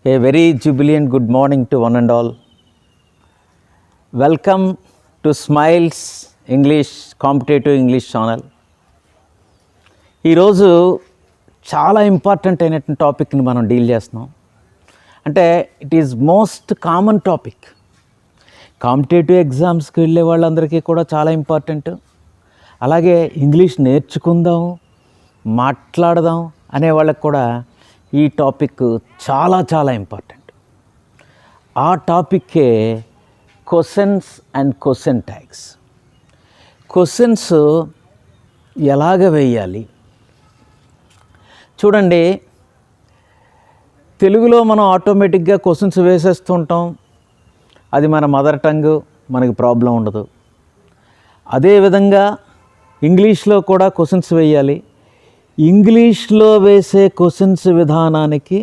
A very jubilant good morning to one and all. Welcome to Smiles English Competitive English channel. ఈరోజు చాలా important అయినటువంటి టాపిక్ని మనం deal చేస్తున్నాం. అంటే it is most common topic. Competitive ఎగ్జామ్స్కి వెళ్ళే వాళ్ళందరికీ కూడా చాలా ఇంపార్టెంట్. అలాగే ఇంగ్లీష్ నేర్చుకుందాం, మాట్లాడదాం అనే వాళ్ళకి కూడా ఈ టాపిక్ చాలా చాలా ఇంపార్టెంట్. ఆ టాపిక్కే questions and question tags. Questions ఎలాగ వేయాలి చూడండి. తెలుగులో మనం ఆటోమేటిక్గా క్వశ్చన్స్ వేసేస్తుంటాం. అది మన మదర్ టంగ్, మనకి ప్రాబ్లం ఉండదు. అదేవిధంగా ఇంగ్లీష్లో కూడా క్వశ్చన్స్ వేయాలి. ఇంగ్లీష్లో వేసే క్వశ్చన్స్ విధానానికి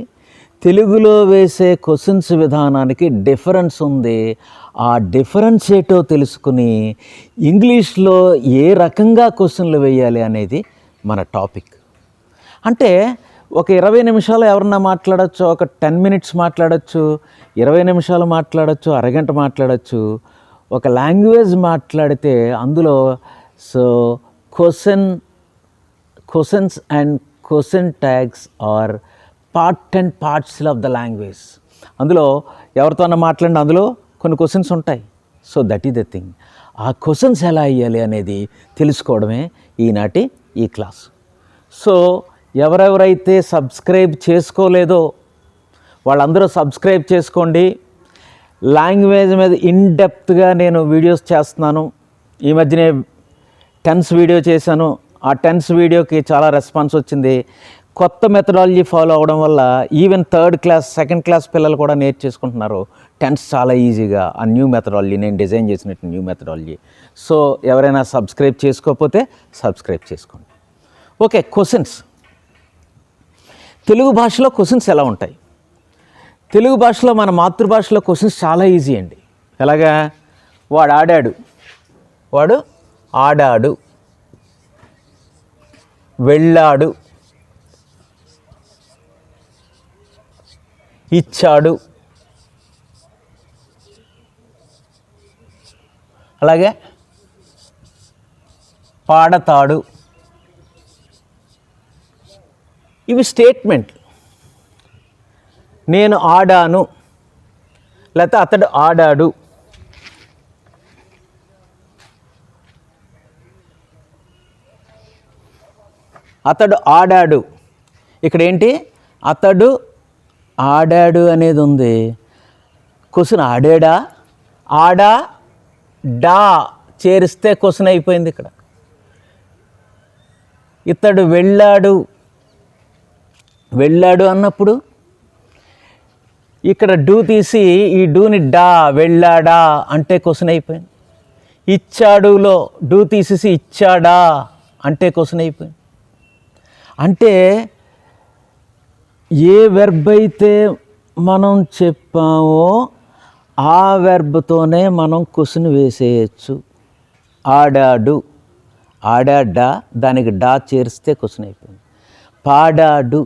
తెలుగులో వేసే క్వశ్చన్స్ విధానానికి డిఫరెన్స్ ఉంది. ఆ డిఫరెన్స్ ఏటో తెలుసుకుని ఇంగ్లీష్లో ఏ రకంగా క్వశ్చన్లు వేయాలి అనేది మన టాపిక్. అంటే ఒక 20 నిమిషాలు ఎవరన్నా మాట్లాడచ్చు, ఒక 10 minutes మాట్లాడచ్చు, 20 నిమిషాలు మాట్లాడచ్చు, అరగంట మాట్లాడచ్చు. ఒక లాంగ్వేజ్ మాట్లాడితే అందులో questions and question tags are part and parcel of the language. అందులో ఎవరితోనన్నా మాట్లాడిన అందులో కొన్ని క్వశ్చన్స్ ఉంటాయి. So that is the thing. ఆ క్వశ్చన్స్ ఎలా వేయాలి అనేది తెలుసుకోవడమే ఈనాటి ఈ క్లాస్. సో ఎవరెవరైతే సబ్స్క్రైబ్ చేసుకోలేదో వాళ్ళందరూ సబ్స్క్రైబ్ చేసుకోండి. లాంగ్వేజ్ మీద ఇన్డెప్త్గా నేను వీడియోస్ చేస్తున్నాను. ఈ మధ్యనే టెన్స్ వీడియో చేశాను. ఆ టెన్స్ వీడియోకి చాలా రెస్పాన్స్ వచ్చింది. కొత్త మెథడాలజీ ఫాలో అవడం వల్ల even 3rd class 2nd class పిల్లలు కూడా నేర్చేసుకుంటున్నారు టెన్స్ చాలా ఈజీగా. ఆ న్యూ మెథడాలజీ నేను డిజైన్ చేసినట్టు న్యూ మెథడాలజీ. సో ఎవరైనా సబ్స్క్రైబ్ చేసుకోకపోతే సబ్స్క్రైబ్ చేసుకోండి. Okay, questions. తెలుగు భాషలో క్వశ్చన్స్ ఎలా ఉంటాయి? తెలుగు భాషలో మన మాతృభాషలో క్వశ్చన్స్ చాలా ఈజీ అండి. ఎలాగా? వాడు ఆడాడు, వాడు ఆడాడు, వెళ్ళాడు, ఇచ్చాడు, అలాగే పాడతాడు. ఇవి స్టేట్మెంట్. నేను ఆడాను, లేకపోతే అతడు ఆడాడు. అతడు ఆడాడు. ఇక్కడ ఏంటి? అతడు ఆడాడు అనేది ఉంది. క్వశ్చన్ ఆడాడా, ఆడా డా చేరిస్తే క్వశ్చన్ అయిపోయింది ఇక్కడ. ఇతడు వెళ్ళాడు, వెళ్ళాడు అన్నప్పుడు ఇక్కడ డూ తీసి ఈ డూని డా వెళ్ళాడా అంటే క్వశ్చన్ అయిపోయింది. ఇచ్చాడులో డూ తీసేసి ఇచ్చాడా అంటే క్వశ్చన్ అయిపోయింది. అంటే ఏ వెర్బ్ అయితే మనం చెప్పామో ఆ వెర్బ్తోనే మనం క్వశ్చన్ వేసేయచ్చు. ఆడాడు, ఆడాడా దానికి డా చేరిస్తే క్వశ్చన్ అయిపోయింది. పాడాడు,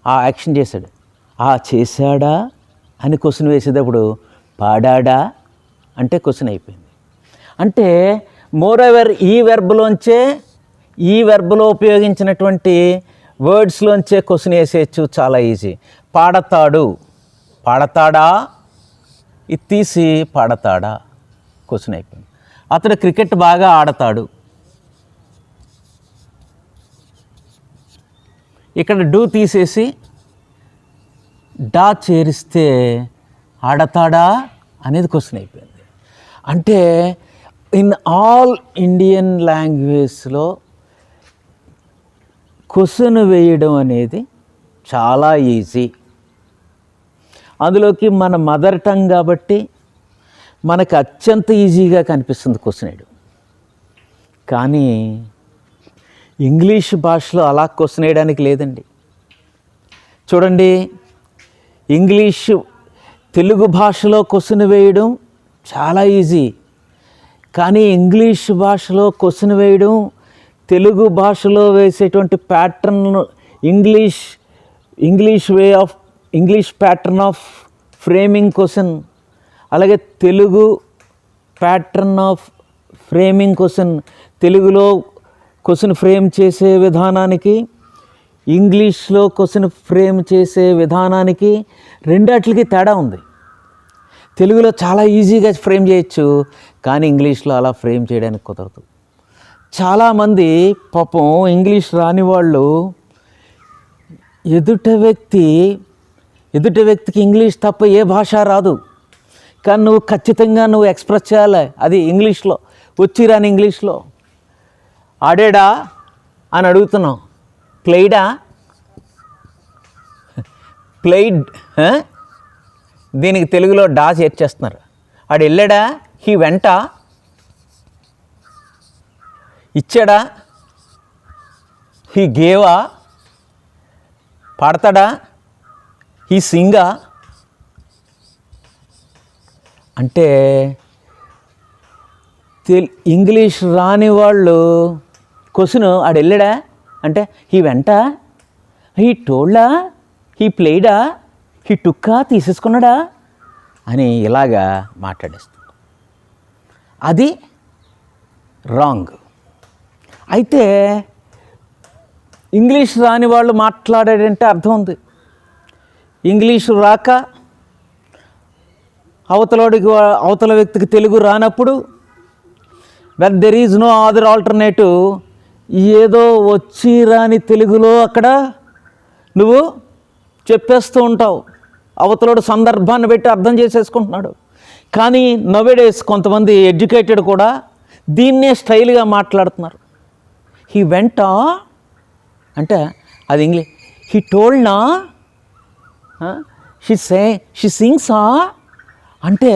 ఆ యాక్షన్ చేశాడు, ఆ చేశాడా అని క్వశ్చన్ వేసేటప్పుడు పాడాడా అంటే క్వశ్చన్ అయిపోయింది. అంటే మోరోవర్ ఈ వెర్బ్లోంచే, ఈ వెర్బ్లో ఉపయోగించినటువంటి వర్డ్స్లోంచే క్వశ్చన్ వేసేయచ్చు. చాలా ఈజీ. పాడతాడు, పాడతాడా, ఇది తీసి పాడతాడా క్వశ్చన్ అయిపోయింది. అతడు క్రికెట్ బాగా ఆడతాడు. ఇక్కడ డూ తీసేసి డా చేరిస్తే ఆడతాడా అనేది క్వశ్చన్ అయిపోయింది. అంటే ఇన్ ఆల్ ఇండియన్ లాంగ్వేజ్లో క్వశ్చన్ వేయడం అనేది చాలా ఈజీ. అందులోకి మన మదర్ టంగ్ కాబట్టి మనకు అత్యంత ఈజీగా కనిపిస్తుంది క్వశ్చన్ వేయడం. కానీ ఇంగ్లీష్ భాషలో అలా క్వశ్చన్ వేయడానికి లేదండి. చూడండి, తెలుగు భాషలో క్వశ్చన్ వేయడం చాలా ఈజీ. కానీ ఇంగ్లీష్ భాషలో క్వశ్చన్ వేయడం తెలుగు భాషలో వేసేటువంటి pattern English way of English pattern of framing question, అలాగే Telugu pattern of framing question, తెలుగులో క్వశ్చన్ ఫ్రేమ్ చేసే విధానానికి, ఇంగ్లీష్లో క్వశ్చన్ ఫ్రేమ్ చేసే విధానానికి రెండాటికి తేడా ఉంది. తెలుగులో చాలా ఈజీగా ఫ్రేమ్ చేయొచ్చు, కానీ ఇంగ్లీష్లో అలా ఫ్రేమ్ చేయడానికి కుదరదు. చాలామంది పాపం ఇంగ్లీష్ రాని వాళ్ళు ఎదుటి వ్యక్తికి ఇంగ్లీష్ తప్ప ఏ భాష రాదు, కానీ నువ్వు ఖచ్చితంగా ఎక్స్ప్రెస్ చేయాలి అది ఇంగ్లీష్లో, వచ్చి రాని ఇంగ్లీష్లో. ఆడాడా అని అడుగుతున్నావు, ప్లేడా, ప్లేడ్, దీనికి తెలుగులో డా చేర్చేస్తున్నారు. ఆడు వెళ్ళాడా, హీ వెంట, ఇచ్చాడా, హీ గేవా, పాడతాడా, హీ సింగా. అంటే ఇంగ్లీష్ రాని వాళ్ళు క్వశ్చన్ ఆడు వెళ్ళాడా అంటే హీ వెంట, హీ టోల్డా, హీ ప్లేడా, హీ టుక్కా, తీసేసుకున్నాడా అని ఇలాగా మాట్లాడేస్తుంది. అది రాంగ్. అయితే ఇంగ్లీష్ రాని వాళ్ళు మాట్లాడాడంటే అర్థం ఉంది. ఇంగ్లీషు రాక అవతల వ్యక్తికి తెలుగు రానప్పుడు when there is no other alternative, ఏదో వచ్చి రాని తెలుగులో అక్కడ నువ్వు చెప్పేస్తూ ఉంటావు. అవతలోడు సందర్భాన్ని పెట్టి అర్థం చేసేసుకుంటున్నాడు. కానీ నవేడేస్ కొంతమంది ఎడ్యుకేటెడ్ కూడా దీన్నే స్టైల్గా మాట్లాడుతున్నారు. హీ వెంట అంటే అది ఇంగ్లీష్, హీ టోల్డ్నా, షీ సింగ్సా అంటే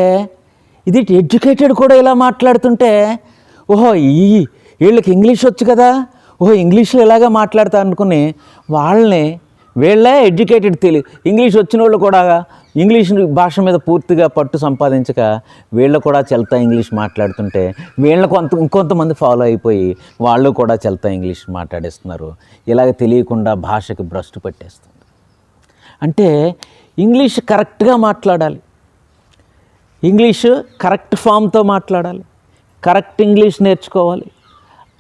ఇది ఎడ్యుకేటెడ్ కూడా ఇలా మాట్లాడుతుంటే ఓహో వీళ్ళకి ఇంగ్లీష్ వచ్చు కదా, ఓహో ఇంగ్లీష్లో ఇలాగా మాట్లాడతారు అనుకుని వీళ్ళే ఎడ్యుకేటెడ్ తెలుగు ఇంగ్లీష్ వచ్చిన వాళ్ళు కూడా ఇంగ్లీష్ భాష మీద పూర్తిగా పట్టు సంపాదించక వీళ్ళు కూడా చెల్తా ఇంగ్లీష్ మాట్లాడుతుంటే వీళ్ళకు ఇంకొంతమంది ఫాలో అయిపోయి వాళ్ళు కూడా చెల్తా ఇంగ్లీష్ మాట్లాడేస్తున్నారు. ఇలాగ తెలియకుండా భాషకి భ్రష్టు పట్టేస్తుంది. అంటే ఇంగ్లీష్ కరెక్ట్గా మాట్లాడాలి, ఇంగ్లీషు కరెక్ట్ ఫామ్తో మాట్లాడాలి, కరెక్ట్ ఇంగ్లీష్ నేర్చుకోవాలి.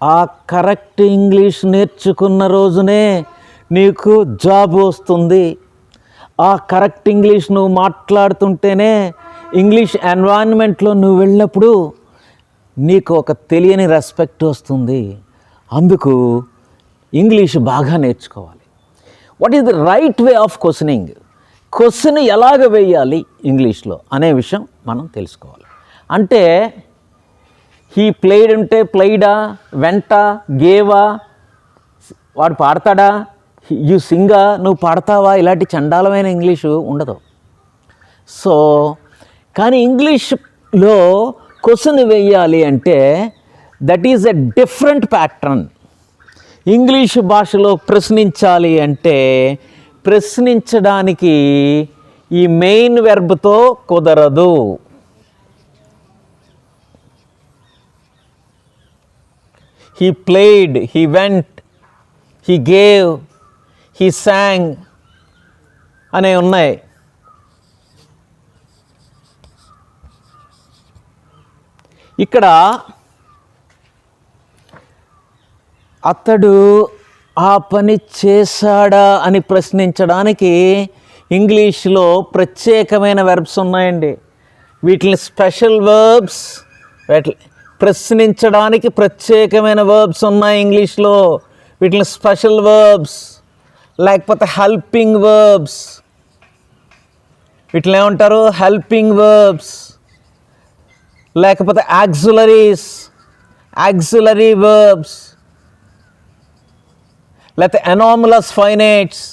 ఆ కరెక్ట్ ఇంగ్లీష్ నేర్చుకున్న రోజునే నీకు జాబ్ వస్తుంది. ఆ కరెక్ట్ ఇంగ్లీష్ నువ్వు మాట్లాడుతుంటేనే ఇంగ్లీష్ ఎన్వైరన్మెంట్లో నువ్వు వెళ్ళినప్పుడు నీకు ఒక తెలియని రెస్పెక్ట్ వస్తుంది. అందుకు ఇంగ్లీష్ బాగా నేర్చుకోవాలి. What is the right way of questioning, question ఎలాగ వేయాలి ఇంగ్లీష్లో అనే విషయం మనం తెలుసుకోవాలి. అంటే హీ ప్లేడ్ ఉంటే ప్లేడా, వెంట, గేవా, వాడు పాడతాడా, యు సింగా, నువ్వు పాడతావా, ఇలాంటి చండాలమైన ఇంగ్లీషు ఉండదు. సో కానీ ఇంగ్లీష్లో క్వశ్చన్ వేయాలి అంటే that is a different pattern. English భాషలో ప్రశ్నించాలి అంటే ప్రశ్నించడానికి ఈ మెయిన్ వెర్బ్తో కుదరదు. He played, he went, he gave, he sang అనే ఉన్నాయి. ఇక్కడ అతడు ఆ పని చేశాడా అని ప్రశ్నించడానికి ఇంగ్లీష్లో ప్రత్యేకమైన వెర్బ్స్ ఉన్నాయండి. వీటిని స్పెషల్ వర్బ్స్, ప్రశ్నించడానికి ప్రత్యేకమైన వర్బ్స్ ఉన్నాయి ఇంగ్లీష్లో. వీటిని స్పెషల్ వర్బ్స్ లేకపోతే హెల్పింగ్ వర్బ్స్, వీటిని ఏమంటారు, హెల్పింగ్ వర్బ్స్ లేకపోతే యాక్సిలరీ వర్బ్స్ లేకపోతే అనామలస్ ఫైనైట్స్.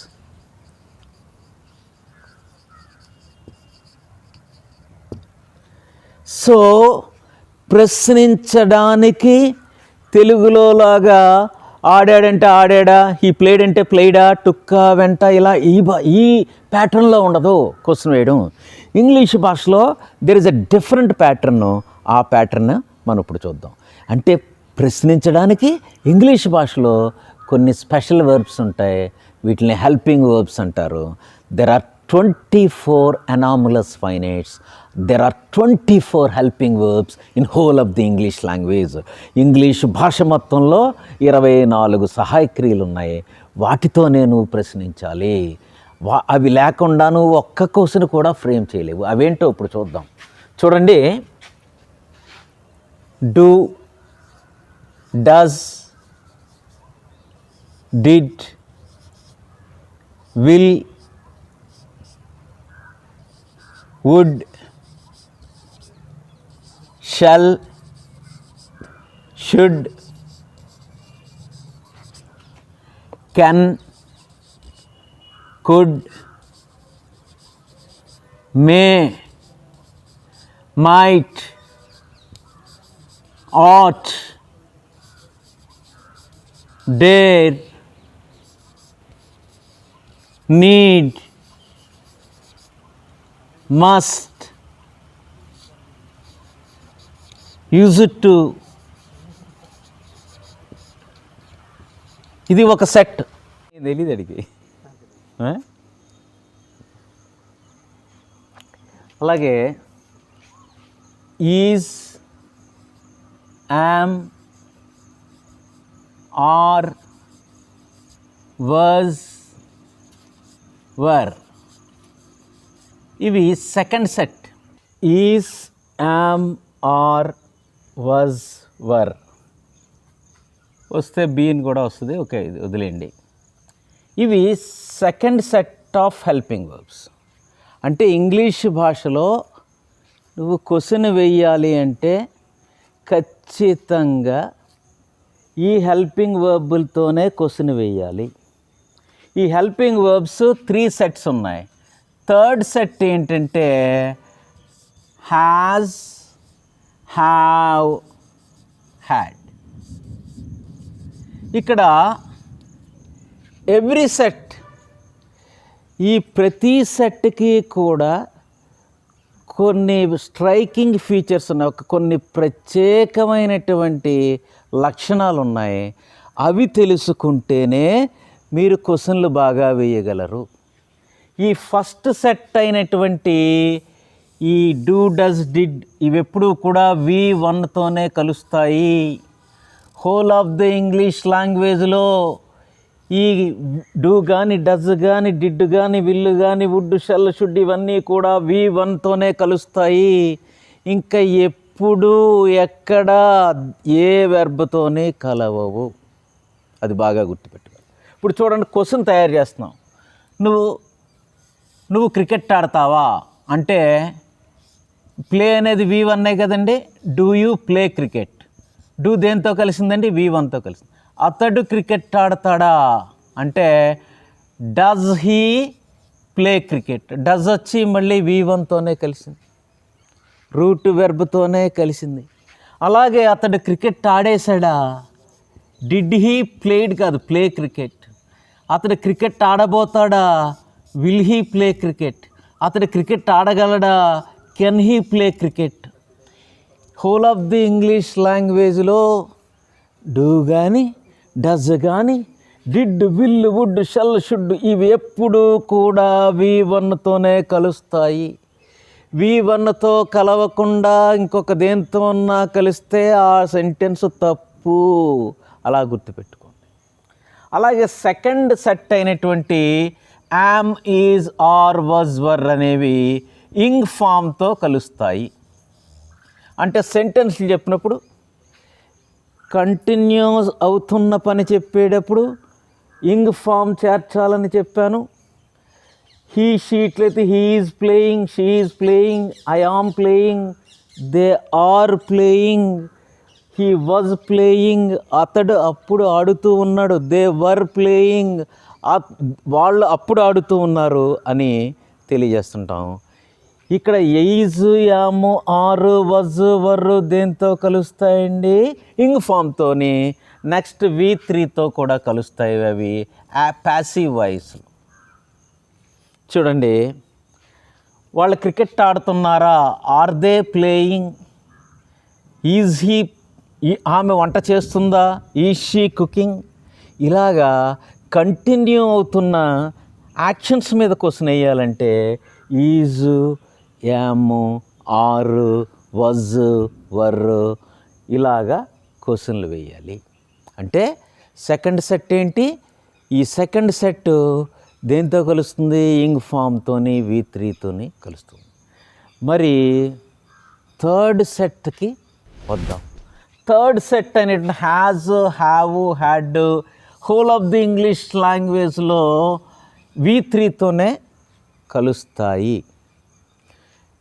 సో ప్రశ్నించడానికి తెలుగులో లాగా ఆడాడంటే ఆడాడా, హీ ప్లేడ్ అంటే ప్లేడా, టుక్కా, వెంట, ఇలా ఈ ప్యాటర్న్లో ఉండదు క్వశ్చన్ వేయడం. ఇంగ్లీష్ భాషలో there is a different pattern. ఆ ప్యాటర్న్ మనం ఇప్పుడు చూద్దాం. అంటే ప్రశ్నించడానికి ఇంగ్లీష్ భాషలో కొన్ని స్పెషల్ వర్బ్స్ ఉంటాయి, వీటిని హెల్పింగ్ వర్బ్స్ అంటారు. There are 24 anomalous finites. There are 24 helping verbs in whole of the English language. English భాష మొత్తంలో 24 సహాయక్రియలు ఉన్నాయి. వాటితో నేను ప్రశ్నించాలి. అవి లేకుండా నువ్వు ఒక్క క్వశ్చన్ కూడా ఫ్రేమ్ చేయలేవు. అవేంటో ఇప్పుడు చూద్దాం. చూడండి, do, does, did, will, would, shall, should, can, could, may, might, ought, dare, need, must, used to. ఇది ఒక సెట్. తెలియదు అడిగి. అలాగే is, am, are, was, were. ఇవి second set. Is, am, are, was, were వస్తే బీన్ కూడా వస్తుంది. Okay, ఇది వదిలేయండి. ఇవి second set of helping verbs. అంటే ఇంగ్లీష్ భాషలో నువ్వు క్వశ్చన్ వేయాలి అంటే ఖచ్చితంగా ఈ హెల్పింగ్ వర్బులతోనే క్వశ్చన్ వేయాలి. ఈ హెల్పింగ్ వర్బ్స్ 3 సెట్స్ ఉన్నాయి. థర్డ్ సెట్ ఏంటంటే హ్యాజ్, హ్యావ్, హ్యాడ్. ఇక్కడ ఎవ్రీ సెట్, ఈ ప్రతి సెట్కి కూడా కొన్ని స్ట్రైకింగ్ ఫీచర్స్ ఉన్నాయి, కొన్ని ప్రత్యేకమైనటువంటి లక్షణాలు ఉన్నాయి. అవి తెలుసుకుంటేనే మీరు క్వశ్చన్లు బాగా వేయగలరు. ఈ ఫస్ట్ సెట్ అయినటువంటి ఈ డూ, డస్, డిడ్ ఇవి ఎప్పుడూ కూడా V1తోనే కలుస్తాయి. హోల్ ఆఫ్ ద ఇంగ్లీష్ లాంగ్వేజ్లో ఈ డూ కానీ, డస్ కానీ, డిడ్ కానీ, విల్ కానీ, వుడ్, షల్, షుడ్ ఇవన్నీ కూడా V1తోనే కలుస్తాయి. ఇంకా ఎప్పుడు ఎక్కడ ఏ వెర్బ్తోనే కలవవు. అది బాగా గుర్తుపెట్టుకోవాలి. ఇప్పుడు చూడండి, క్వశ్చన్ తయారు చేస్తున్నాం. నువ్వు క్రికెట్ ఆడతావా అంటే ప్లే అనేది V1 కదండి. Do you play cricket? Do దేంతో కలిసిందండి? V1తో కలిసింది. అతడు క్రికెట్ ఆడతాడా అంటే does he play cricket? Does వచ్చి మళ్ళీ V1తోనే కలిసింది, రూట్ వెర్బ్తోనే కలిసింది. అలాగే అతడు క్రికెట్ ఆడేశాడా? డిడ్ హీ ప్లేడ్ కాదు, ప్లే క్రికెట్. అతడు క్రికెట్ ఆడబోతాడా? Will he play cricket? అతడు క్రికెట్ ఆడగలడా? Can he play cricket? Whole of the English లాంగ్వేజ్లో డూ కానీ, డస్ కానీ, did, will, would, shall, should ఇవి ఎప్పుడూ కూడా V1తోనే కలుస్తాయి. V1తో కలవకుండా ఇంకొక దేంతో ఉన్నా కలిస్తే ఆ సెంటెన్స్ తప్పు. అలా గుర్తుపెట్టుకోండి. అలాగే సెకండ్ సెట్ అయినటువంటి యామ్, ఈజ్, ఆర్, వాజ్, వర్ అనేవి ఇంగ్ ఫామ్తో కలుస్తాయి. అంటే సెంటెన్స్లు చెప్పినప్పుడు, కంటిన్యూస్ అవుతున్న పని చెప్పేటప్పుడు ఇంగ్ ఫామ్ చేర్చాలని చెప్పాను. హీ, షీ ఇట్లయితే he is playing, she is playing, I am playing, they are playing, he was playing, అతడు అప్పుడు ఆడుతూ ఉన్నాడు, దే వర్ ప్లేయింగ్, వాళ్ళు అప్పుడు ఆడుతూ ఉన్నారు అని తెలియజేస్తుంటాం. ఇక్కడ ఈజ్, యాము, ఆరు, వజ్, వర్రు దేంతో కలుస్తాయండి? ఇంగ్ ఫామ్తోని. నెక్స్ట్ V3తో కూడా కలుస్తాయి. అవి ప్యాసివ్ వాయిస్. చూడండి, వాళ్ళు క్రికెట్ ఆడుతున్నారా? Are they playing? Is he, ఆమె వంట చేస్తుందా? Is she cooking? ఇలాగా కంటిన్యూ అవుతున్న యాక్షన్స్ మీద క్వశ్చన్ వేయాలంటే is, am, are, was, were ఇలాగా క్వశ్చన్లు వేయాలి. అంటే సెకండ్ సెట్ ఏంటి? ఈ సెకండ్ సెట్ దేంతో కలుస్తుంది? ఇంగ్ ఫామ్తోని V3తోని కలుస్తుంది. మరి థర్డ్ సెట్కి వద్దాం. థర్డ్ సెట్ అనేది has, have, had whole of the English లాంగ్వేజ్లో V3తోనే కలుస్తాయి.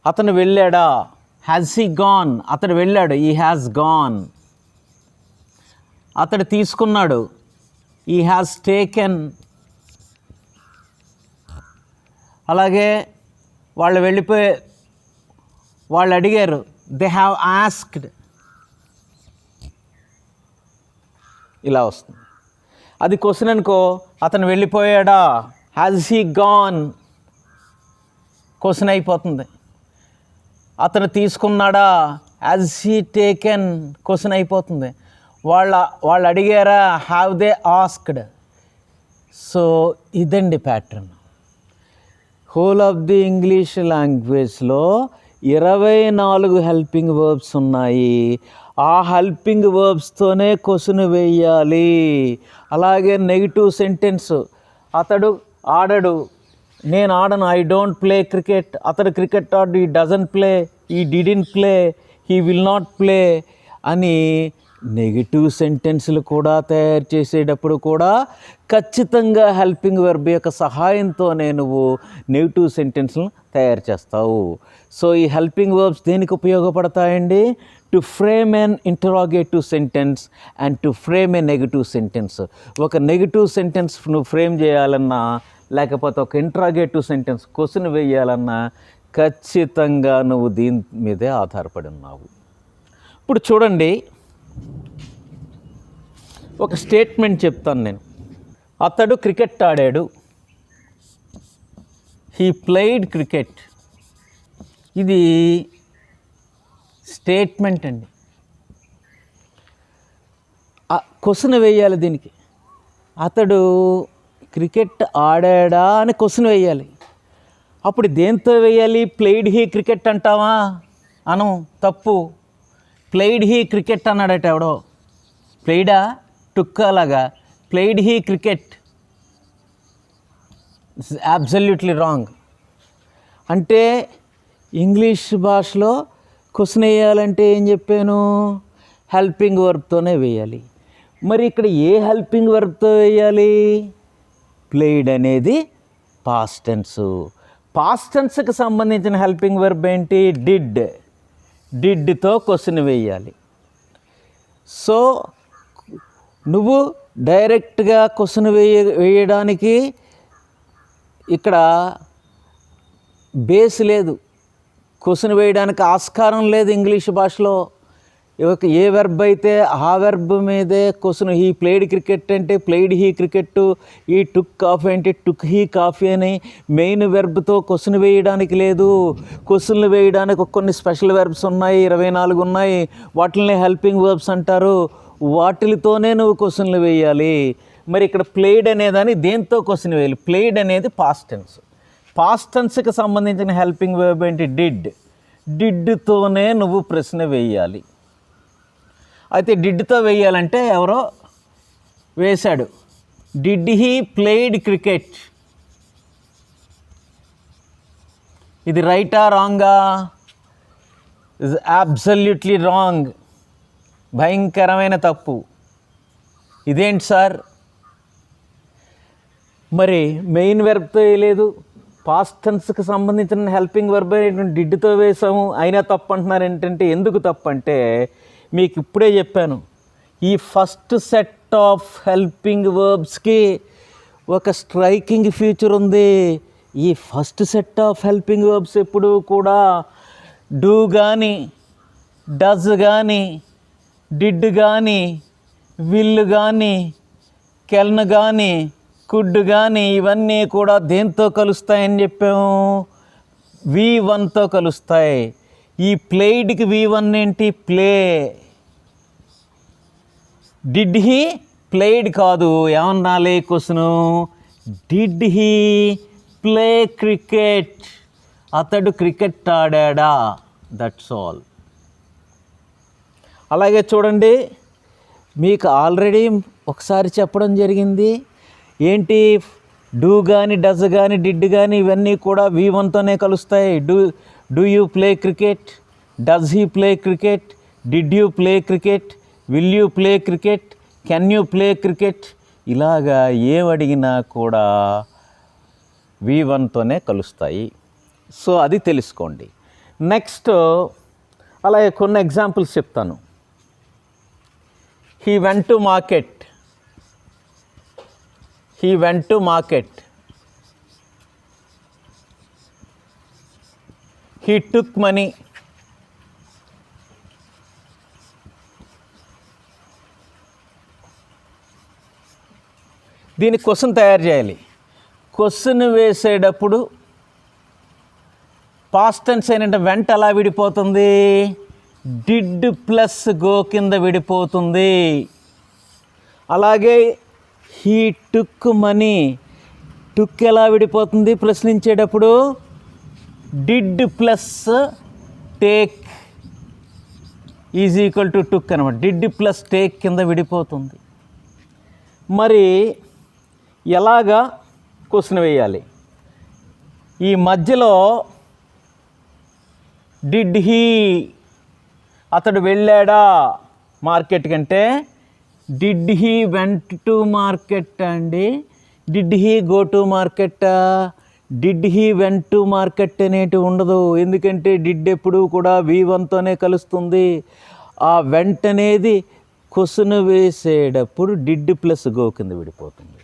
అతను వెళ్ళాడా? Has he gone? అతడు వెళ్ళాడు, ఈ హ్యాజ్ గాన్. అతడు తీసుకున్నాడు, ఈ హ్యాజ్ టేకెన్. అలాగే వాళ్ళు వాళ్ళు అడిగారు, దే హ్యావ్ ఆస్క్డ్. ఇలా వస్తుంది. అది క్వశ్చన్ అనుకో, అతను వెళ్ళిపోయాడా? Has he gone? క్వశ్చన్ అయిపోతుంది. అతను తీసుకున్నాడా? Has he taken? క్వశ్చన్ అయిపోతుంది. వాళ్ళు అడిగారా? Have they asked? సో ఇదండి pattern. Whole of the English లాంగ్వేజ్లో 24 హెల్పింగ్ వర్బ్స్ ఉన్నాయి. ఆ హెల్పింగ్ వర్బ్స్తోనే క్వశ్చన్ వేయాలి. అలాగే నెగిటివ్ సెంటెన్స్, అతడు ఆడడు, నేను ఆడను, ఐ డోంట్ ప్లే క్రికెట్. అతడు క్రికెట్ ఆడు, ఈ డజంట్ ప్లే, ఈ didn't play, he will not play అని నెగిటివ్ సెంటెన్స్లు కూడా తయారు చేసేటప్పుడు కూడా ఖచ్చితంగా హెల్పింగ్ వెర్బ్ యొక్క సహాయంతోనే నువ్వు నెగిటివ్ సెంటెన్స్లను తయారు చేస్తావు. సో ఈ హెల్పింగ్ వర్బ్స్ దేనికి ఉపయోగపడతాయండి? To frame an interrogative sentence and to frame a negative sentence. ఒక నెగిటివ్ సెంటెన్స్ నువ్వు ఫ్రేమ్ చేయాలన్నా, లేకపోతే ఒక ఇంటరాగేటివ్ సెంటెన్స్ క్వశ్చన్ వేయాలన్నా ఖచ్చితంగా నువ్వు దీని మీదే ఆధారపడి ఉన్నావు. ఇప్పుడు చూడండి, ఒక స్టేట్మెంట్ చెప్తాను నేను. అతడు క్రికెట్ ఆడాడు, హీ ప్లేయిడ్ క్రికెట్. ఇది స్టేట్మెంట్ అండి. క్వశ్చన్ వేయాలి దీనికి. అతడు క్రికెట్ ఆడాడా అని క్వశ్చన్ వేయాలి. అప్పుడు దేంతో వేయాలి? ప్లేయిడ్ హీ క్రికెట్ అంటావా? అను, తప్పు. ప్లేయిడ్ హీ క్రికెట్ అన్నాడట ఎవడో. ప్లేయిడా? టుక్ అలాగా. Played he cricket it's absolutely wrong. అంటే ఇంగ్లీష్ భాషలో క్వశ్చన్ వేయాలంటే ఏం చెప్పాను? హెల్పింగ్ వర్బ్తోనే వేయాలి. మరి ఇక్కడ ఏ హెల్పింగ్ వర్బ్తో వేయాలి? ప్లేయిడ్ అనేది పాస్ట్ టెన్స్. పాస్ట్ టెన్స్కి సంబంధించిన హెల్పింగ్ వర్బ్ ఏంటి? డిడ్. డిడ్తో క్వశ్చన్ వేయాలి. సో నువ్వు డైరెక్ట్గా క్వశ్చన్ వేయడానికి ఇక్కడ బేస్ లేదు, క్వశ్చన్ వేయడానికి ఆస్కారం లేదు ఇంగ్లీష్ భాషలో. ఏ వెర్బ్ అయితే ఆ వెర్బ్ మీదే క్వశ్చన్. హీ ప్లేయిడ్ క్రికెట్ అంటే ప్లేయిడ్ హీ క్రికెట్, ఈ టుక్ కాఫీ అంటే టుక్ హీ కాఫీ అని మెయిన్ వెర్బ్తో క్వశ్చన్ వేయడానికి లేదు. క్వశ్చన్లు వేయడానికి కొన్ని స్పెషల్ వెర్బ్స్ ఉన్నాయి, 24 ఉన్నాయి. వాటిని హెల్పింగ్ వర్బ్స్ అంటారు. వాటితోనే నువ్వు క్వశ్చన్లు వేయాలి. మరి ఇక్కడ ప్లేయిడ్ అనేదాన్ని దేంతో క్వశ్చన్ వేయాలి? ప్లేయిడ్ అనేది పాస్ట్ టెన్స్. పాస్ట్ టెన్స్కి సంబంధించిన హెల్పింగ్ వర్బ్ ఏంటి? డిడ్. డిడ్తోనే నువ్వు ప్రశ్న వేయాలి. అయితే డిడ్తో వేయాలంటే ఎవరో వేశాడు, డిడ్ హీ ప్లేయిడ్ క్రికెట్. ఇది రైటా రాంగా? Is absolutely wrong. భయంకరమైన తప్పు. ఇదేంటి సార్? మరి మెయిన్ వెర్బ్తో వేయలేదు, పాస్ట్ టెన్స్కి సంబంధించిన హెల్పింగ్ వర్బ్ డిడ్తో వేసాము, అయినా తప్పు అంటున్నారు. ఏంటంటే ఎందుకు తప్పు అంటే మీకు ఇప్పుడే చెప్పాను, ఈ ఫస్ట్ సెట్ ఆఫ్ హెల్పింగ్ వర్బ్స్కి ఒక స్ట్రైకింగ్ ఫీచర్ ఉంది. ఈ first set of helping verbs ఎప్పుడు కూడా డూ కానీ, డజ్ కానీ, డిడ్ కానీ, విల్ కానీ, కెన్ కానీ, కుడ్ కానీ ఇవన్నీ కూడా దేంతో కలుస్తాయని చెప్పాము? V1తో కలుస్తాయి. ఈ ప్లేయిడ్కి V1 ఏంటి? ప్లే. డిడ్ హీ ప్లేయిడ్ కాదు, ఏమన్నాలి question? Did he play cricket? అతడు క్రికెట్ ఆడాడా? That's all. అలాగే చూడండి, మీకు ఆల్రెడీ ఒకసారి చెప్పడం జరిగింది. ఏంటి? డూ కానీ, డజ్ కానీ, డిడ్ కానీ ఇవన్నీ కూడా V1తోనే కలుస్తాయి. Do you play cricket? Does he play cricket? Did you play cricket? Will you play cricket? Can you play cricket? ఇలాగా ఏమడిగినా కూడా V1తోనే కలుస్తాయి. సో అది తెలుసుకోండి. నెక్స్ట్ అలాగే కొన్ని ఎగ్జాంపుల్స్ చెప్తాను. He went to market. He went to market. He took money. దీనికి question తయారు చేయాలి. క్వశ్చన్ వేసేటప్పుడు పాస్ట్ టెన్స్ అయినంటే వెంట ఎలా విడిపోతుంది? డిడ్ ప్లస్ గో కింద విడిపోతుంది. అలాగే హీ టుక్ మనీ, టుక్ ఎలా విడిపోతుంది ప్రశ్నించేటప్పుడు? Did plus take is equal to took అనమాట. డిడ్ ప్లస్ టేక్ కింద విడిపోతుంది. మరి ఎలాగా క్వశ్చన్ వేయాలి? ఈ మధ్యలో డిడ్ హీ, అతడు వెళ్ళాడా మార్కెట్ కంటే? Did he went to market అండి. Did he go to market? Did he went to market అనేటి ఉండదు. ఎందుకంటే డిడ్ ఎప్పుడు కూడా V1తోనే కలుస్తుంది. ఆ వెంట్ అనేది క్వశ్చన్ వేసేటప్పుడు డిడ్ ప్లస్ గో కింద విడిపోతుంది.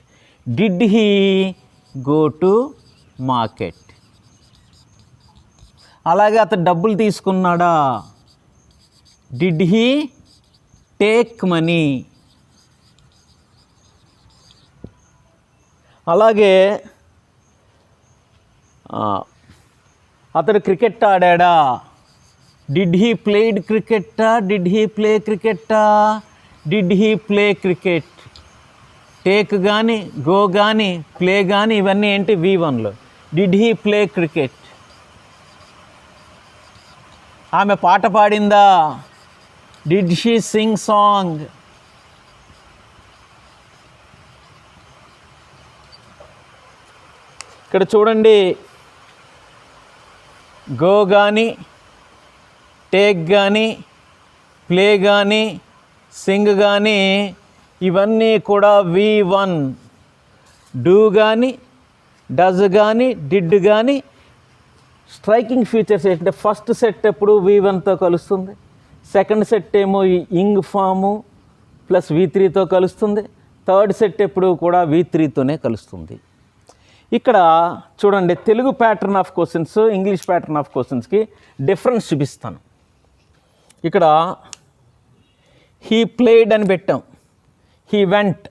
Did he go to market? అలాగే అతను డబ్బులు తీసుకున్నాడా? Did he take money? అలాగే అతడు క్రికెట్ ఆడాడా? డిడ్ హీ ప్లేడ్ క్రికెట్టా? డిడ్ హీ ప్లే క్రికెట్టా? Did he play cricket? Take కానీ, గో కానీ, ప్లే కానీ ఇవన్నీ ఏంటి? V1లో. Did he play cricket? ఆమె పాట పాడిందా? Did she sing song? ఇక్కడ చూడండి, గో కానీ, టేక్ కానీ, ప్లే కానీ, సింగ్ కానీ ఇవన్నీ కూడా V1. డూ కానీ, డజ్ కానీ, డిడ్ కానీ స్ట్రైకింగ్ ఫీచర్స్ ఏంటంటే ఫస్ట్ సెట్ ఎప్పుడు V1తో కలుస్తుంది. సెకండ్ సెట్ ఏమో ఇంగ్ ఫాము ప్లస్ V3తో కలుస్తుంది. థర్డ్ సెట్ ఎప్పుడు కూడా V3తోనే కలుస్తుంది. ఇక్కడ చూడండి, Telugu pattern of questions, English pattern of క్వశ్చన్స్కి డిఫరెన్స్ చూపిస్తాను. ఇక్కడ హీ ప్లేడ్ అని పెట్టాం, హీ వెంట్.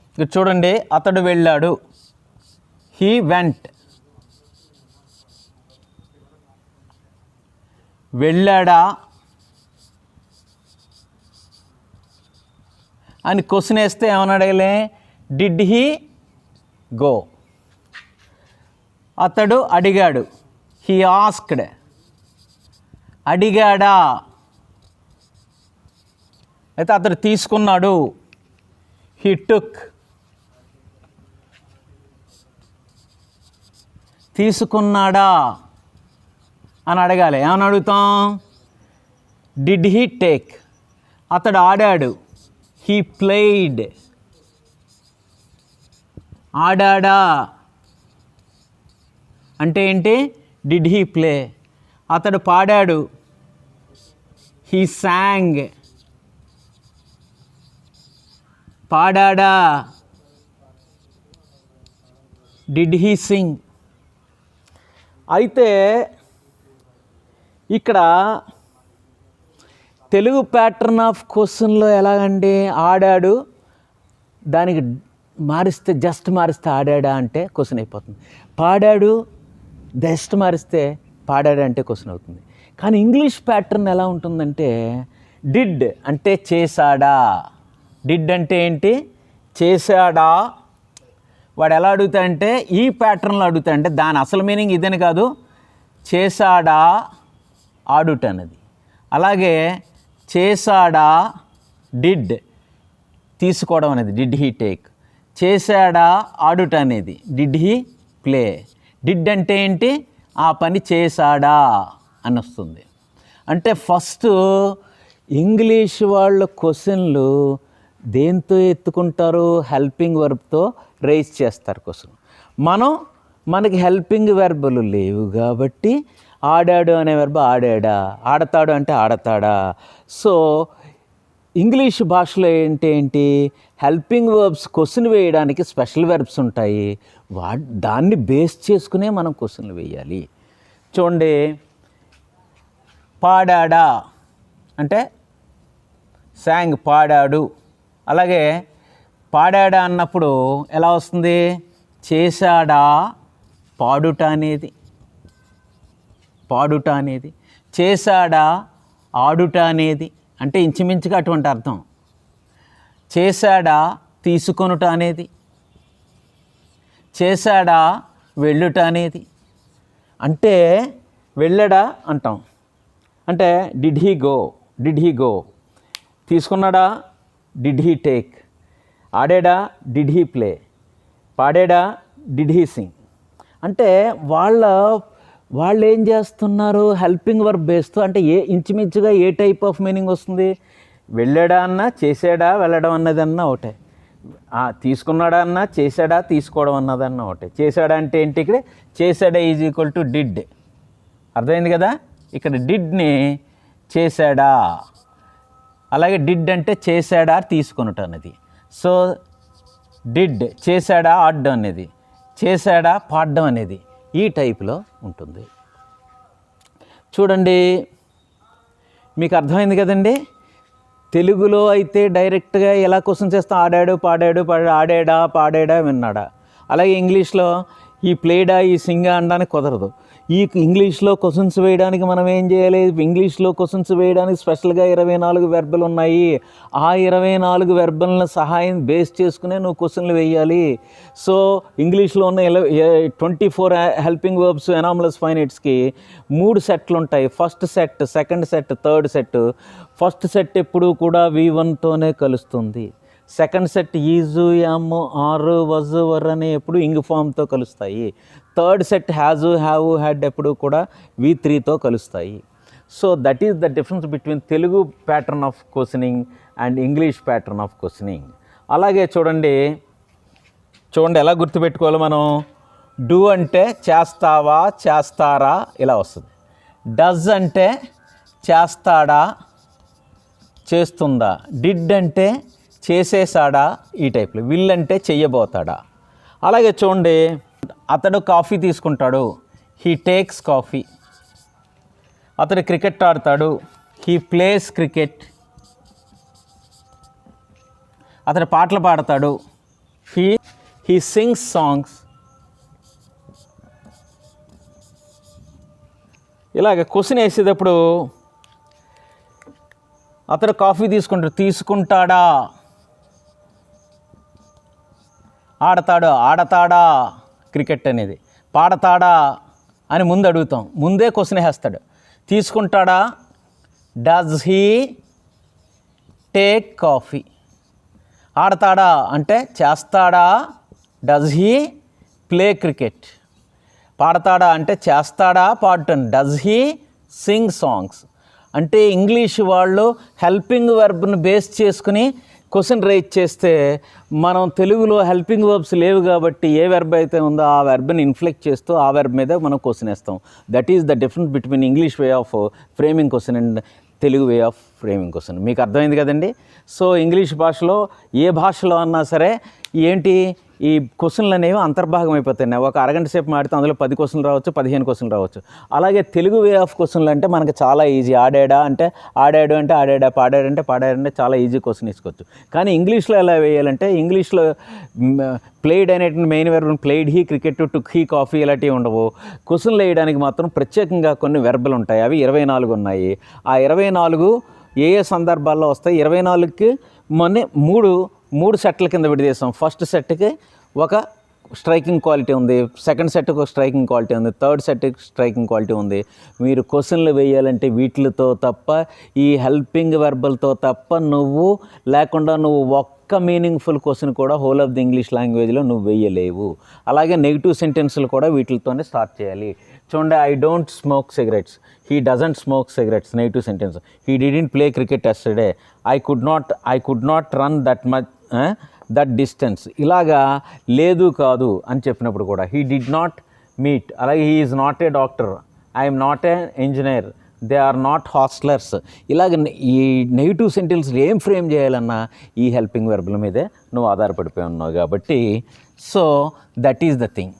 ఇక్కడ చూడండి, అతడు వెళ్ళాడు, హీ వెంట్. వెళ్ళాడా అని క్వశ్చన్ వేస్తే ఏమని అడగలే? Did he go? అతడు అడిగాడు, హీ ఆస్క్డ్. అడిగాడా? అయితే అతడు తీసుకున్నాడు, హీ టుక్. తీసుకున్నాడా అని అడగాలి. ఏమని అడుగుతాం? Did he take? అతడు ఆడాడు, హీ ప్లేడ్. ఆడాడా అంటే ఏంటి? Did he play. అతడు పాడాడు, హీ సాంగ్. పాడాడా? Did he sing. అయితే ఇక్కడ తెలుగు ప్యాటర్న్ ఆఫ్ క్వశ్చన్లో ఎలాగండి? ఆడాడు, దానికి మారిస్తే జస్ట్ మారిస్తే ఆడాడా అంటే క్వశ్చన్ అయిపోతుంది. పాడాడు జస్ట్ మారిస్తే పాడాడా అంటే క్వశ్చన్ అవుతుంది. కానీ ఇంగ్లీష్ ప్యాటర్న్ ఎలా ఉంటుందంటే డిడ్ అంటే చేశాడా. డిడ్ అంటే ఏంటి? చేశాడా, వాడు ఎలా అడుగుతాడంటే ఈ ప్యాటర్న్లో అడుగుతాడంటే దాని అసలు మీనింగ్ ఇదని కాదు, చేశాడా ఆడుట అనేది. అలాగే చేశాడా డిడ్ తీసుకోవడం అనేది, డిడ్ హీ టేక్. చేశాడా ఆడుట అనేది, డిడ్ హీ ప్లే. డిడ్ అంటే ఏంటి, ఆ పని చేశాడా అని వస్తుంది. అంటే ఫస్ట్ ఇంగ్లీష్ వాళ్ళ క్వశ్చన్లు దేంతో ఎత్తుకుంటారు, హెల్పింగ్ వర్బ్తో రైజ్ చేస్తారు క్వశ్చన్. మనకి హెల్పింగ్ వెర్బులు లేవు కాబట్టి ఆడాడు అనే వెర్బ్ ఆడాడా, ఆడతాడు అంటే ఆడతాడా. సో ఇంగ్లీష్ భాషలో ఏంటి హెల్పింగ్ వర్బ్స్ క్వశ్చన్ వేయడానికి స్పెషల్ వెర్బ్స్ ఉంటాయి. దాన్ని బేస్ చేసుకునే మనం క్వశ్చన్లు వేయాలి. చూడండి, పాడాడా అంటే సాంగ్, పాడాడు. అలాగే పాడాడా అన్నప్పుడు ఎలా వస్తుంది, చేశాడా పాడుట అనేది, పాడుట అనేది. చేశాడా ఆడుట అనేది, అంటే ఇంచుమించుగా అటువంటి అర్థం. చేశాడా తీసుకొనుట అనేది, చేశాడా వెళ్ళుట అనేది. అంటే వెళ్ళడా అంటాం, అంటే did he go, did he go. తీసుకున్నాడా, డిడ్ హీ టేక్. ఆడాడా, డిడ్ హీ ప్లే. పాడాడా, డిడ్ హీ సింగ్. అంటే వాళ్ళు ఏం చేస్తున్నారు, హెల్పింగ్ వర్బ్ బేస్తో. అంటే ఇంచుమించుగా ఏ టైప్ ఆఫ్ మీనింగ్ వస్తుంది, వెళ్ళాడా అన్నా, చేసాడా వెళ్ళడం అన్నదన్నా ఒకటే, తీసుకున్నాడా అన్నా, చేశాడా తీసుకోవడం అన్నదన్నా ఒకటే. చేశాడా అంటే ఏంటి, ఇక్కడ చేశాడా ఈజ్ ఈక్వల్ టు డిడ్. అర్థమైంది కదా, ఇక్కడ డిడ్ని చేశాడా. అలాగే డిడ్ అంటే చేశాడా తీసుకొనుట అనేది. సో డిడ్ చేశాడా ఆడడం అనేది, చేశాడా పాడడం అనేది ఈ టైప్లో ఉంటుంది. చూడండి, మీకు అర్థమైంది కదండి. తెలుగులో అయితే డైరెక్ట్గా ఎలా క్వశ్చన్ చేస్తాం, ఆడాడు పాడాడు ఆడాడా పాడాడా విన్నాడా. అలాగే ఇంగ్లీష్లో ఈ ప్లేడా ఈ సింగా అనడానికి కుదరదు. ఈ ఇంగ్లీష్లో క్వశ్చన్స్ వేయడానికి మనం ఏం చేయాలి, ఇంగ్లీష్లో క్వశ్చన్స్ వేయడానికి స్పెషల్గా 24 వెర్బలు ఉన్నాయి. ఆ 24 వెర్బలను సహాయం బేస్ చేసుకునే నువ్వు క్వశ్చన్లు వేయాలి. సో ఇంగ్లీష్లో ఉన్న 24 హెల్పింగ్ వర్బ్స్ ఎనామలస్ ఫైనైట్స్కి 3 సెట్లు ఉంటాయి. First set, second set, third set. First set ఎప్పుడూ కూడా V1తోనే కలుస్తుంది. Second set is, am, are, was, were అనే ఎప్పుడు ఇంగ్ ఫామ్తో కలుస్తాయి. Third set has, have, had ఎప్పుడు కూడా V3తో కలుస్తాయి. So that is the difference between Telugu pattern of questioning and English pattern of questioning. అలాగే చూడండి ఎలా గుర్తుపెట్టుకోవాలి మనం. డూ అంటే చేస్తావా చేస్తారా ఇలా వస్తుంది. డజ్ అంటే చేస్తాడా చేస్తుందా. డిడ్ అంటే చేసేసాడా ఈ టైప్లో. విల్ అంటే చెయ్యబోతాడా. అలాగే చూడండి, అతడు కాఫీ తీసుకుంటాడు, హీ టేక్స్ కాఫీ. అతడు క్రికెట్ ఆడతాడు, హీ ప్లేస్ క్రికెట్. అతడు పాటలు పాడతాడు, హీ సింగ్స్ సాంగ్స్. ఇలాగ క్వశ్చన్ వేసేటప్పుడు అతడు కాఫీ తీసుకుంటాడా, ఆడతాడా క్రికెట్ అనేది, పాడతాడా అని ముందు అడుగుతాం. ముందే క్వశ్చన్ వేస్తాడు. తీసుకుంటాడా, డస్ హీ టేక్ కాఫీ. ఆడతాడా అంటే చేస్తాడా, డస్ హీ ప్లే క్రికెట్. పాడతాడా అంటే చేస్తాడా పాడటం, డస్ హీ సింగ్ సాంగ్స్. అంటే ఇంగ్లీష్ వాళ్ళు హెల్పింగ్ వెర్బ్ను బేస్ చేసుకుని క్వశ్చన్ రైజ్ చేస్తే, మనం తెలుగులో హెల్పింగ్ వర్బ్స్ లేవు కాబట్టి ఏ వెర్బ్ అయితే ఉందో ఆ వెర్బ్ని ఇన్ఫ్లెక్ట్ చేస్తూ ఆ వెర్బ్ మీద మనం క్వశ్చన్ వేస్తాం. That is the difference between English way of framing question and Telugu way of framing question. మీకు అర్థమైంది కదండి. సో ఇంగ్లీష్ భాషలో ఏ భాషలో అన్నా సరే ఏంటి, ఈ క్వశ్చన్లు అనేవి అంతర్భాగం అయిపోతాయి. ఒక అరగంట సేపు మాడితే అందులో 10 క్వశ్చన్లు రావచ్చు, 15 క్వశ్చన్లు రావచ్చు. అలాగే తెలుగు వే ఆఫ్ క్వశ్చన్లు అంటే మనకు చాలా ఈజీ. ఆడాడా అంటే ఆడాడు అంటే ఆడాడా, పాడాడంటే పాడాడంటే చాలా ఈజీ క్వశ్చన్ ఇసుకోవచ్చు. కానీ ఇంగ్లీష్లో ఎలా వేయాలంటే, ఇంగ్లీష్లో ప్లేడ్ అనేటువంటి main verb played he cricket, took he coffee ఇలాంటివి ఉండవు. క్వశ్చన్లు వేయడానికి మాత్రం ప్రత్యేకంగా కొన్ని వెర్బలు ఉంటాయి. అవి 24 ఉన్నాయి. ఆ 24 ఏ సందర్భాల్లో వస్తాయి, 24కి మొన్నే 3 సెట్ల కింద విడదీసాం. ఫస్ట్ సెట్కి ఒక స్ట్రైకింగ్ క్వాలిటీ ఉంది, సెకండ్ సెట్కి ఒక స్ట్రైకింగ్ క్వాలిటీ ఉంది, థర్డ్ సెట్కి స్ట్రైకింగ్ క్వాలిటీ ఉంది. మీరు క్వశ్చన్లు వేయాలంటే వీటితో తప్ప, ఈ హెల్పింగ్ వెర్బల్తో తప్ప నువ్వు ఒక్క మీనింగ్ఫుల్ క్వశ్చన్ కూడా హోల్ ఆఫ్ ది ఇంగ్లీష్ లాంగ్వేజ్లో నువ్వు వేయలేవు. అలాగే నెగిటివ్ సెంటెన్స్లు కూడా వీటితోనే స్టార్ట్ చేయాలి. చూడండి, I don't smoke cigarettes, he doesn't smoke cigarettes, negative sentence. He didn't play cricket yesterday, I could not run that distance. ఇలాగా లేదు కాదు అని చెప్పినప్పుడు కూడా హీ డిడ్ నాట్ మీట్, అలాగే he is not a doctor, I'm not a engineer, they are not hostellers. ఇలాగ ఈ negative sentence ఏం ఫ్రేమ్ చేయాలన్నా ఈ హెల్పింగ్ వెర్బుల మీదే నువ్వు ఆధారపడిపోయి ఉన్నావు కాబట్టి, so that is the thing.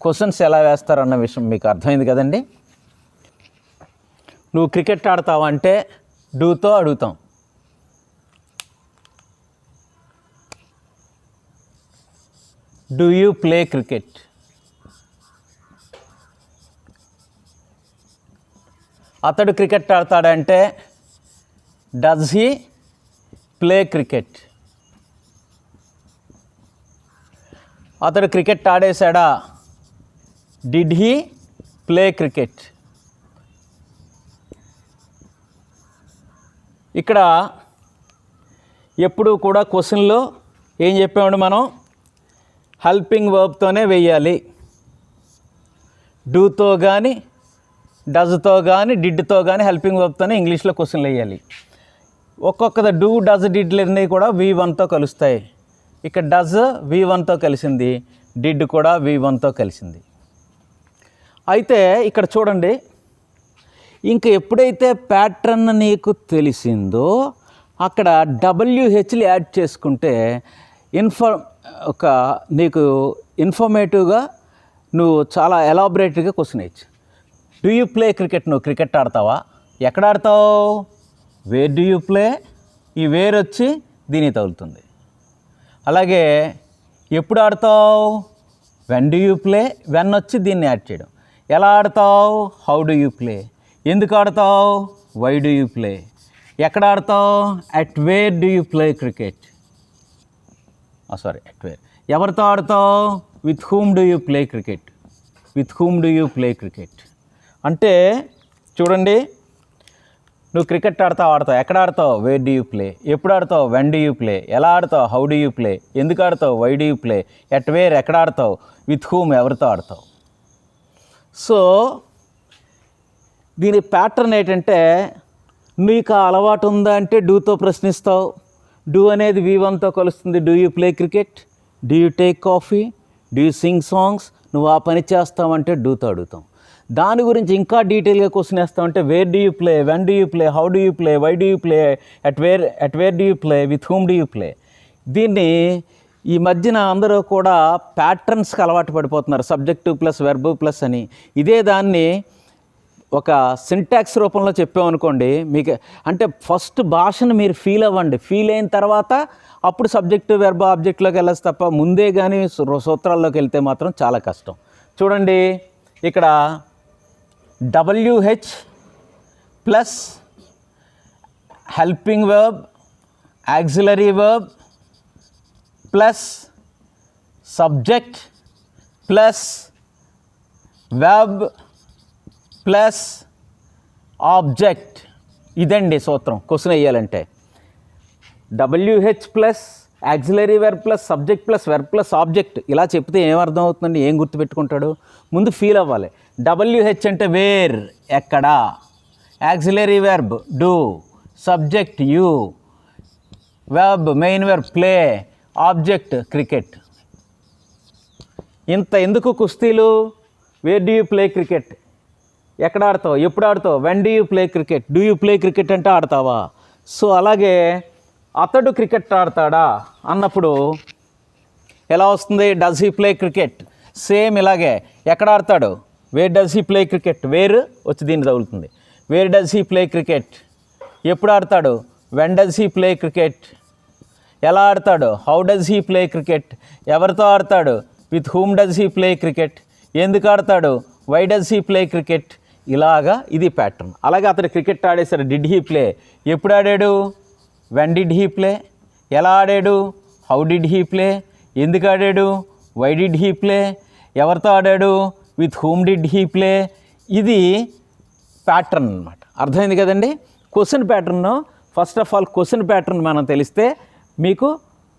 Questions ఎలా వేస్తారన్న విషయం మీకు అర్థమైంది కదండి. నువ్వు క్రికెట్ ఆడతావు అంటే డూతో అడుగుతాం. Do you play cricket? అతడు క్రికెట్ ఆడతాడంటే డస్ హీ ప్లే క్రికెట్? అతడు క్రికెట్ ఆడేశాడా? Did he play cricket? ఇక్కడ ఎప్పుడు కూడా క్వశ్చన్లో ఏం చెప్పామండి మనం? హెల్పింగ్ వర్బ్తోనే వేయాలి. డూతో కానీ, డజ్తో కానీ, డిడ్తో కానీ హెల్పింగ్ వర్బ్తోనే ఇంగ్లీష్లో క్వశ్చన్లు వేయాలి. ఒక్కొక్కది డూ, డజ్, డిడ్లన్నీ కూడా V1తో కలుస్తాయి. ఇక్కడ డజ్ V1తో కలిసింది, డిడ్ కూడా V1తో కలిసింది. అయితే ఇక్కడ చూడండి, ఇంక ఎప్పుడైతే ప్యాటర్న్ నీకు తెలిసిందో అక్కడ WHలు యాడ్ చేసుకుంటే నీకు ఇన్ఫర్మేటివ్గా నువ్వు చాలా ఎలాబరేట్గా క్వశ్చన్ వేయచ్చు. Do you play cricket? నువ్వు క్రికెట్ ఆడతావా? ఎక్కడ ఆడతావు? Where do you play? ఈ వేర్ వచ్చి దీనికి తగులుతుంది. అలాగే ఎప్పుడు ఆడతావు? When do you play? When వచ్చి దీన్ని యాడ్ చేయడం. ఎలా ఆడతావు? How do you play? ఎందుకు ఆడతావు? Why do you play? ఎక్కడ ఆడతావు? At where do you play cricket? At where. ఎవరితో ఆడతావు? With whom do you play cricket? With whom do you play cricket? అంటే చూడండి, నువ్వు క్రికెట్ ఆడతావు. ఎక్కడ ఆడతావు? Where do you play? ఎప్పుడు ఆడతావు? When do you play? ఎలా ఆడతావు? How do you play? ఎందుకు ఆడతావు? Why do you play? At where ఎక్కడ ఆడతావు? విత్ హూమ్ ఎవరితో ఆడతావు? సో దీని ప్యాటర్న్ ఏంటంటే, నీకు ఆ అలవాటు ఉందా అంటే డూతో ప్రశ్నిస్తావు. డూ అనేది V1తో కలుస్తుంది. Do you play cricket? Do you take coffee? Do you sing songs? నువ్వు ఆ పని చేస్తావంటే డూతో అడుగుతాం. దాని గురించి ఇంకా డీటెయిల్గా క్వశ్చన్ వేస్తామంటే where do you play? When do you play? How do you play? Why do you play? At where do you play? With whom do you play? దీన్ని ఈ మధ్యన అందరూ కూడా ప్యాటర్న్స్కి అలవాటు పడిపోతున్నారు. సబ్జెక్టు ప్లస్ వెర్బు ప్లస్ అని. ఇదే దాన్ని ఒక సింటాక్స్ రూపంలో చెప్పామనుకోండి, మీకు అంటే ఫస్ట్ భాషను మీరు ఫీల్ అవ్వండి. ఫీల్ అయిన తర్వాత అప్పుడు సబ్జెక్టు వెర్బ్ ఆబ్జెక్ట్లోకి వెళ్ళచ్చు తప్ప ముందే కానీ సూత్రాల్లోకి వెళ్తే మాత్రం చాలా కష్టం. చూడండి, ఇక్కడ WH plus helping verb, auxiliary verb plus subject plus verb plus object. ఇదండి సూత్రం క్వశ్చన్ వేయాలంటే. WH plus auxiliary verb plus subject plus verb plus object. ఇలా చెప్తే ఏమర్థం అవుతుందండి? ఏం గుర్తుపెట్టుకుంటాడు? ముందు ఫీల్ అవ్వాలి. WH అంటే వేర్, ఎక్కడ. Auxiliary verb do, subject you, verb main verb play, object cricket. ఇంత ఎందుకు కుస్తీలు? Where do you play cricket? ఎక్కడ ఆడతావు? ఎప్పుడు ఆడతావు? When do you play cricket? Do you play cricket అంటే ఆడతావా? సో అలాగే అతడు క్రికెట్ ఆడతాడా అన్నప్పుడు ఎలా వస్తుంది? Does he play cricket? Same ఇలాగే ఎక్కడ ఆడతాడు? Where does he play cricket? Where వచ్చి దీన్ని తగులుతుంది. Where does he play cricket? ఎప్పుడు ఆడతాడు? When does he play cricket? ఎలా ఆడతాడు? How does he play cricket? ఎవరితో ఆడతాడు? With whom does he play cricket? ఎందుకు ఆడతాడు? Why does he play cricket? ఇలాగా ఇది ప్యాటర్న్. అలాగే అతడు క్రికెట్ ఆడేశారు. Did he play? ఎప్పుడు ఆడాడు? When did he play? ఎలా ఆడాడు? హౌ డిడ్ హీ ప్లే, ఎందుకు ఆడాడు, వై డిడ్ హీ ప్లే, ఎవరితో ఆడాడు, with whom did he play. ఇది ప్యాటర్న్ అనమాట. అర్థమైంది కదండి. Question pattern, first of all question pattern మనం తెలిస్తే మీకు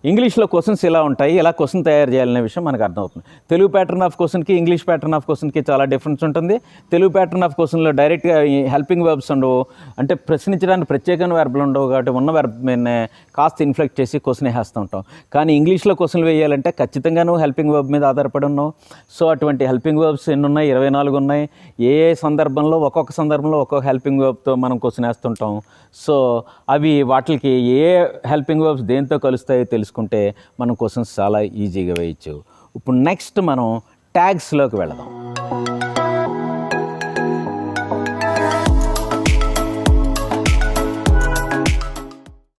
ఇంగ్లీష్లో క్వశ్చన్స్ ఇలా ఉంటాయి, ఇలా క్వశ్చన్ తయారు చేయాలనే విషయం మనకు అర్థమవుతుంది. తెలుగు ప్యాటర్న్ ఆఫ్ క్వశ్చన్కి ఇంగ్లీష్ ప్యాటర్న్ ఆఫ్ క్వశ్చన్కి చాలా డిఫరెన్స్ ఉంటుంది. తెలుగు ప్యాటర్న్ ఆఫ్ క్వశ్చన్లో డైరెక్ట్గా హెల్పింగ్ వెర్బ్స్ ఉండవు, అంటే ప్రశ్నించడానికి ప్రత్యేకమైన వెర్బ్లు ఉండవు కాబట్టి ఉన్న వెర్బ్ మీదనే కాస్త ఇన్ఫ్లెక్ట్ చేసి క్వశ్చన్ వేస్తూ ఉంటాం. కానీ ఇంగ్లీష్లో క్వశ్చన్లు వేయాలంటే ఖచ్చితంగా నువ్వు హెల్పింగ్ వెర్బ్ మీద ఆధారపడి ఉన్నావు. సో అటువంటి హెల్పింగ్ వెర్బ్స్ ఎన్ని ఉన్నాయి, 24 ఉన్నాయి. ఏ సందర్భంలో ఒక్కొక్క సందర్భంలో ఒక్కొక్క హెల్పింగ్ వెర్బ్తో మనం క్వశ్చన్ వేస్తుంటాం. సో అవి వాటికి ఏ హెల్పింగ్ వెర్బ్స్ దేంతో కలుస్తాయో తెలుసుకుంటే మనం క్వశ్చన్స్ చాలా ఈజీగా వేయచ్చు. ఇప్పుడు నెక్స్ట్ మనం ట్యాగ్స్లోకి వెళదాం.